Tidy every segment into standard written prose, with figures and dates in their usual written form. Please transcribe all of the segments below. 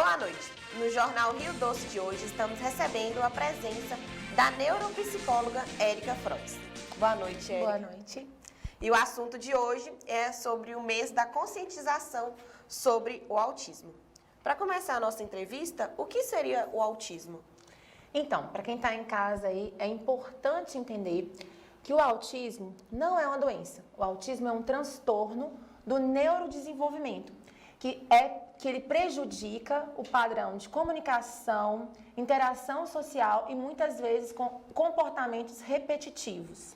Boa noite. No Jornal Rio Doce de hoje estamos recebendo a presença da neuropsicóloga Érica Frois. Boa noite, Érica. Boa noite. E o assunto de hoje é sobre o mês da conscientização sobre o autismo. Para começar a nossa entrevista, o que seria o autismo? Então, para quem está em casa aí, é importante entender que o autismo não é uma doença. O autismo é um transtorno do neurodesenvolvimento, que ele prejudica o padrão de comunicação, interação social e muitas vezes com comportamentos repetitivos.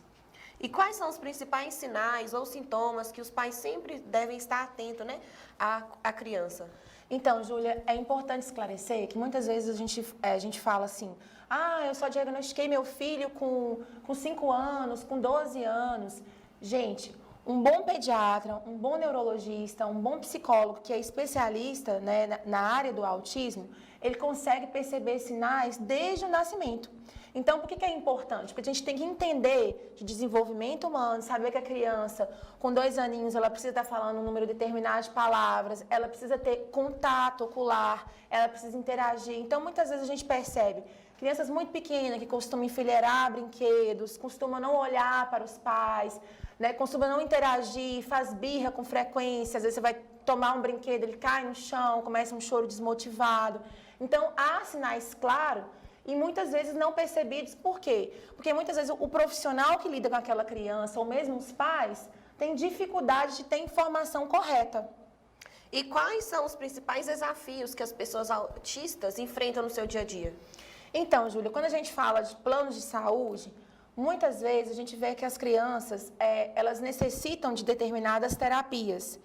E quais são os principais sinais ou sintomas que os pais sempre devem estar atentos, né, à criança? Então, Júlia, é importante esclarecer que muitas vezes a gente fala assim, eu só diagnostiquei meu filho com 5 anos, com 12 anos. Gente, um bom pediatra, um bom neurologista, um bom psicólogo que é especialista, né, na área do autismo, ele consegue perceber sinais desde o nascimento. Então, por que é importante? Porque a gente tem que entender de desenvolvimento humano, saber que a criança, com 2 aninhos, ela precisa estar falando um número determinado de palavras, ela precisa ter contato ocular, ela precisa interagir. Então, muitas vezes a gente percebe crianças muito pequenas que costumam enfileirar brinquedos, costumam não olhar para os pais, né, costuma não interagir, faz birra com frequência, às vezes você vai tomar um brinquedo, ele cai no chão, começa um choro desmotivado. Então, há sinais claros e muitas vezes não percebidos. Por quê? Porque muitas vezes o profissional que lida com aquela criança, ou mesmo os pais, tem dificuldade de ter informação correta. E quais são os principais desafios que as pessoas autistas enfrentam no seu dia a dia? Então, Júlia, quando a gente fala de planos de saúde, muitas vezes a gente vê que as crianças, elas necessitam de determinadas terapias.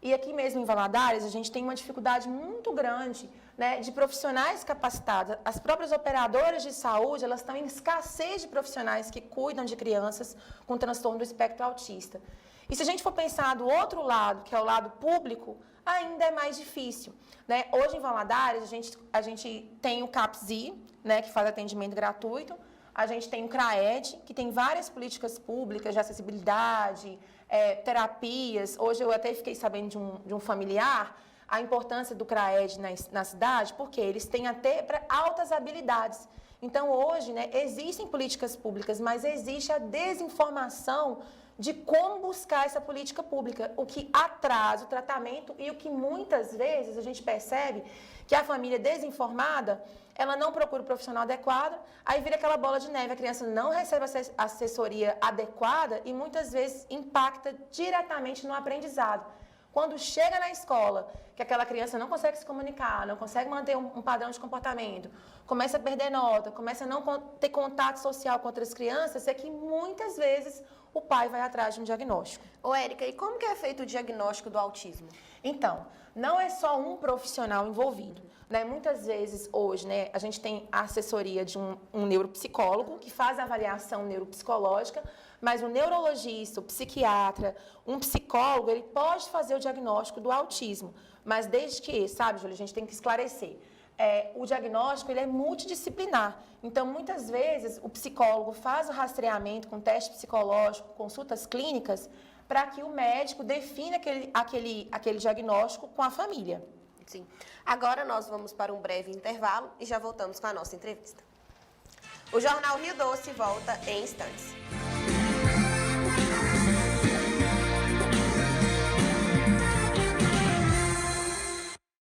E aqui mesmo em Valadares, a gente tem uma dificuldade muito grande, né, de profissionais capacitados. As próprias operadoras de saúde, elas estão em escassez de profissionais que cuidam de crianças com transtorno do espectro autista. E se a gente for pensar do outro lado, que é o lado público, ainda é mais difícil, né? Hoje em Valadares, a gente tem o CAPSI, né, que faz atendimento gratuito. A gente tem o CRAED, que tem várias políticas públicas de acessibilidade, terapias. Hoje eu até fiquei sabendo de um familiar a importância do CRAED na cidade, porque eles têm até para altas habilidades. Então, hoje, né, existem políticas públicas, mas existe a desinformação de como buscar essa política pública, o que atrasa o tratamento e o que muitas vezes a gente percebe que a família desinformada, ela não procura o profissional adequado, aí vira aquela bola de neve, a criança não recebe a assessoria adequada e muitas vezes impacta diretamente no aprendizado. Quando chega na escola, que aquela criança não consegue se comunicar, não consegue manter um padrão de comportamento, começa a perder nota, começa a não ter contato social com outras crianças, é que muitas vezes o pai vai atrás de um diagnóstico. Ô, Érica, e como que é feito o diagnóstico do autismo? Então, não é só um profissional envolvido, né? Muitas vezes, hoje, né, a gente tem a assessoria de um neuropsicólogo que faz a avaliação neuropsicológica, mas o neurologista, o psiquiatra, um psicólogo, ele pode fazer o diagnóstico do autismo, mas desde que, sabe, Júlia, a gente tem que esclarecer. O diagnóstico ele é multidisciplinar. Então, muitas vezes, o psicólogo faz o rastreamento com teste psicológico, consultas clínicas, para que o médico defina aquele diagnóstico com a família. Sim. Agora nós vamos para um breve intervalo e já voltamos com a nossa entrevista. O Jornal Rio Doce volta em instantes.